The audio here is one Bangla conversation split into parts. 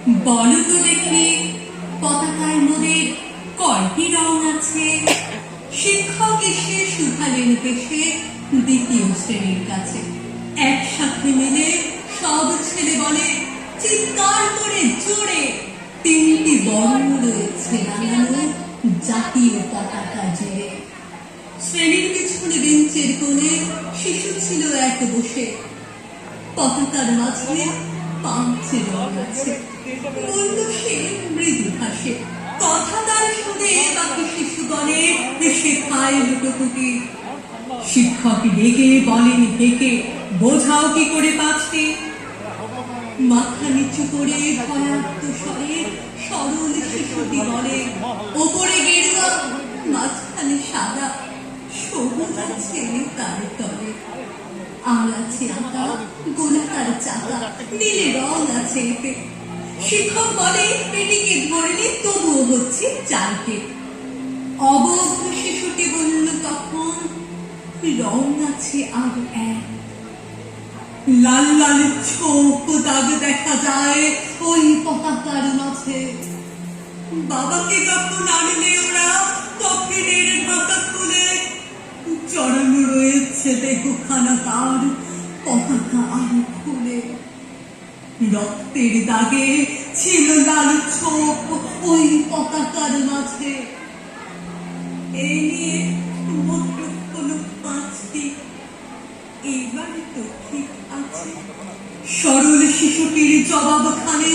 বলো তো দেখি, পতাকায় মোদের কয়টি রং আছে? শিক্ষক এসে শুধালেন দেশে দ্বিতীয় শ্রেণীর কাছে। একসাথে মিলে সব ছেলে বলে চিৎকার করে জোরে, তিনটি বর্ণ রয়েছে লাগানো জাতীয় পতাকা জুড়ে। শ্রেণীর পিছনে বেঞ্চের কোণে শিশু ছিল এক বসে, পতাকার মাঝে পাঁচটি রং আছে। বলল সে মৃদু ভাষে, কথা তার শুনে বাকি শিশুগণে শেখায় লুটোপুটি। শিক্ষক ডেকে বলেন ডেকে, বোঝাও কি করে পাঁচটি? মাথা নিচু করে ভয়ার্ত স্বরে সরল শিশুটি বলে, ওপরে গেরুয়া, মাঝখানে সাদা, সবুজ আছে তার তলে, আর আছে আঁকা গোলাকার চাকা, নীলে রং আছে এতে। শিক্ষক বলে এটিকে ধরলে তবুও হচ্ছে চারটে। অবদ্ধ শিশুটি বলল তখন, রং আছে আর এক। লাল লাল ছোপ দাগ দেখা যায় ওই পতাকার মাঝে। বাবাকে যখন আনলে ওরা কফিনের ঢাকা খুলে, চড়ানো রয়েছে দেহখানা তার পতাকা আর খুলে। রক্তের দাগে ছিল লাল ছোপ ওই পতাকার মাঝে। এ নিয়ে মোট হলো পাঁচটি, এবারে তো ঠিক আছে। সরল শিশুটির জবাবখানে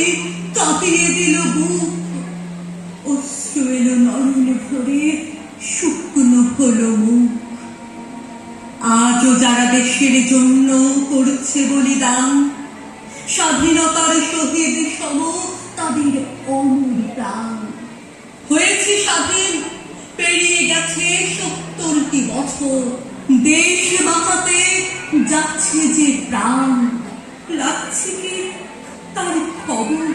কাঁপিয়ে দিল বুক, অশ্রু এলো নয়ন ভরে, শুকনো হলো মুখ। আজও যারা দেশের জন্য করছে বলিদান, স্বাধীনতার শহীদ সম তাদের অমর প্রাণ। হয়েছে স্বাধীন, পেরিয়ে গেছে ৭০টি বছর, দেশ বাঁচাতে যাচ্ছে যে প্রাণ, লাগছে কি তার খবর